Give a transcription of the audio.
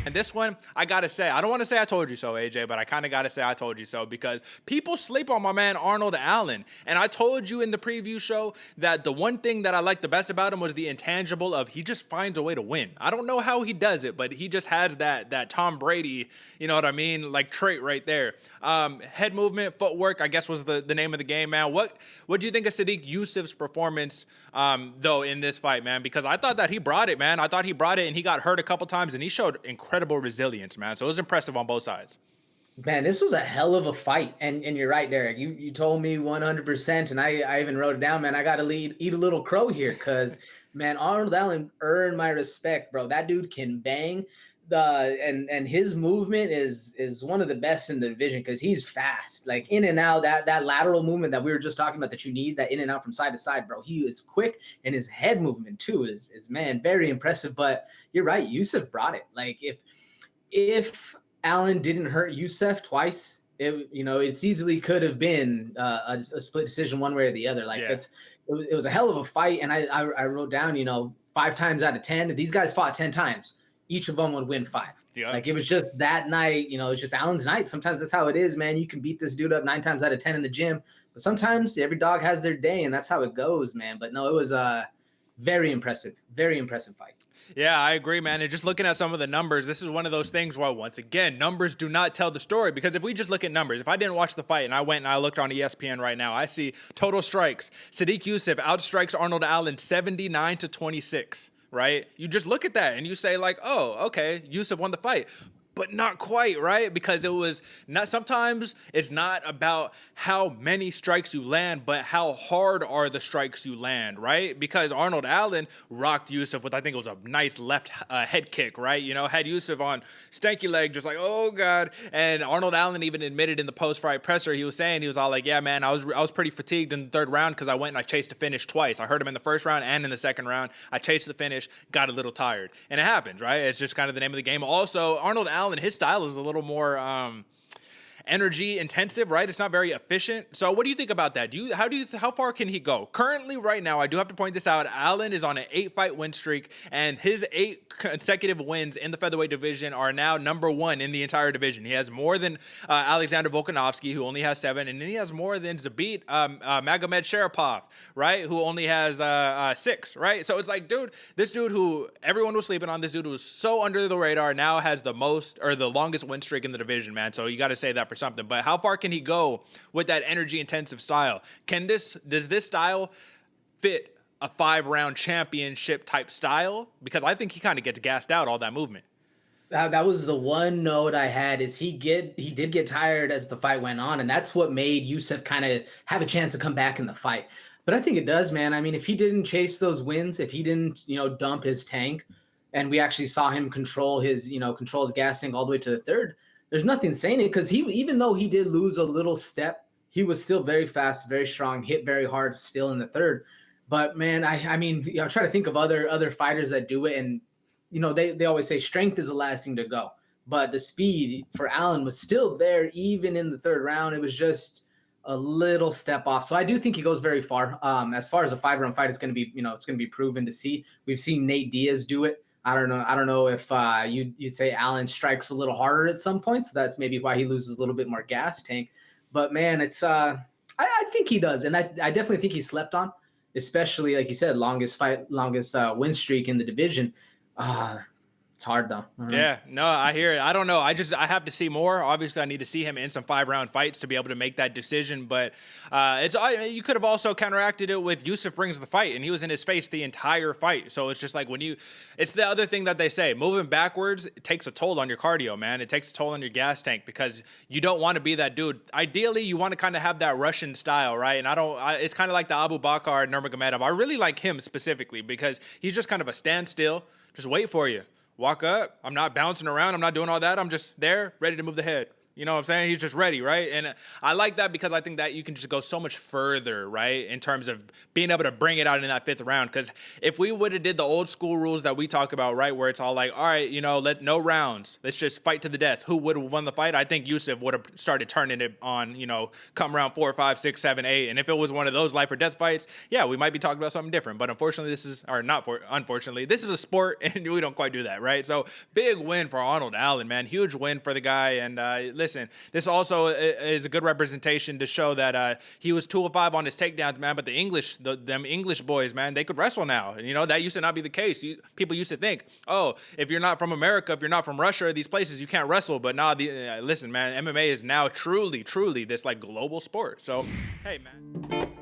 And this one, I gotta say, I don't want to say I told you so, AJ, but I kind of gotta say I told you so because people sleep on my man Arnold Allen. And I told you in the preview show that the one thing that I liked the best about him was the intangible of he just finds a way to win. I don't know how he does it, but he just has that Tom Brady, you know what I mean, like trait right there. Head movement, footwork, I guess was the name of the game, man. What do you think of Sodiq Yusuff's performance, though, in this fight, man? Because I thought that he brought it, man. I thought he brought it, and he got hurt a couple times, and he showed incredible resilience, man. So it was impressive on both sides. Man, this was a hell of a fight. And you're right, Derek. You told me 100%, and I even wrote it down, man. I got to eat a little crow here because, man, Arnold Allen earned my respect, bro. That dude can bang. And his movement is one of the best in the division because he's fast, like in and out. That lateral movement that we were just talking about that you need, that in and out from side to side, bro. He is quick, and his head movement too is man, very impressive. But you're right, Yusuff brought it. Like if Allen didn't hurt Yusuff twice, it's easily could have been a split decision one way or the other. Like Yeah. it was a hell of a fight, and I wrote down 5 times out of 10. If these guys fought 10 times, each of them would win 5. Yeah. Like it was just that night, it's just Allen's night. Sometimes that's how it is, man. You can beat this dude up 9 times out of 10 in the gym, but sometimes every dog has their day, and that's how it goes, man. But no, it was a very impressive fight. Yeah, I agree, man. And just looking at some of the numbers, this is one of those things where, once again, numbers do not tell the story. Because if we just look at numbers, if I didn't watch the fight and I went and I looked on ESPN right now, I see total strikes. Sodiq Yusuff outstrikes Arnold Allen 79-26. Right? You just look at that and you say like, oh, okay, Yusuff won the fight. But not quite, right? Because it was not, sometimes it's not about how many strikes you land, but how hard are the strikes you land, right? Because Arnold Allen rocked Yusuff with, I think it was a nice left head kick, right? Had Yusuff on stanky leg, just like, oh God. And Arnold Allen even admitted in the post-fight presser, he was all like, yeah, man, I was pretty fatigued in the third round because I went and I chased the finish twice. I heard him in the first round and in the second round. I chased the finish, got a little tired. And it happens, right? It's just kind of the name of the game. Also, Arnold Allen, his style is a little more energy intensive, right? It's not very efficient. So what do you think about that? How far can he go? Currently, right now, I do have to point this out. Allen is on an 8-fight win streak, and his 8 consecutive wins in the featherweight division are now number 1 in the entire division. He has more than Alexander Volkanovski, who only has 7, and then he has more than Zabit Magomed Sharapov, right? Who only has 6, right? So it's like, dude, this dude who everyone was sleeping on, this dude who was so under the radar, now has the longest win streak in the division, man. So you got to say that for something. But how far can he go with that energy intensive style? Does this style fit a 5-round championship type style? Because I think he kind of gets gassed out, all that movement. That was the one note I had is he did get tired as the fight went on, and that's what made Yusuff kind of have a chance to come back in the fight. But I think it does, man. I mean, if he didn't chase those wins, if he didn't, dump his tank, and we actually saw him control his gas tank all the way to the third, there's nothing saying it because even though he did lose a little step, he was still very fast, very strong, hit very hard still in the third. But man, I mean, I try to think of other fighters that do it, and they always say strength is the last thing to go, but the speed for Allen was still there even in the third round. It was just a little step off. So I do think he goes very far. As far as a 5-round fight, it's going to be it's going to be proven to see. We've seen Nate Diaz do it. I don't know if you'd say Allen strikes a little harder at some point, so that's maybe why he loses a little bit more gas tank. But man, it's I think he does, and I definitely think he slept on, especially like you said, longest win streak in the division. It's hard though. Yeah, no, I hear it. I don't know. I have to see more. Obviously, I need to see him in some 5-round fights to be able to make that decision. But you could have also counteracted it with Yusuff brings the fight, and he was in his face the entire fight. So it's just like it's the other thing that they say, moving backwards, it takes a toll on your cardio, man. It takes a toll on your gas tank because you don't want to be that dude. Ideally, you want to kind of have that Russian style, right? And it's kind of like the Abu Bakr Nurmagomedov. I really like him specifically because he's just kind of a standstill, just wait for you. Walk up. I'm not bouncing around. I'm not doing all that. I'm just there, ready to move the head. You know what I'm saying? He's just ready, right? And I like that because I think that you can just go so much further, right? In terms of being able to bring it out in that 5th round. Because if we would have did the old school rules that we talk about, right, where it's all like, all right, you know, no rounds. Let's just fight to the death. Who would have won the fight? I think Yusuff would have started turning it on, you know, come round 4, 5, 6, 7, 8. And if it was one of those life or death fights, yeah, we might be talking about something different. But unfortunately, unfortunately, this is a sport and we don't quite do that, right? So big win for Arnold Allen, man. Huge win for the guy. And listen, this also is a good representation to show that he was 2 of 5 on his takedowns, man. But them English boys, man, they could wrestle now. And, you know, that used to not be the case. People used to think, oh, if you're not from America, if you're not from Russia or these places, you can't wrestle. But nah, listen, man, MMA is now truly this like global sport. So, hey, man.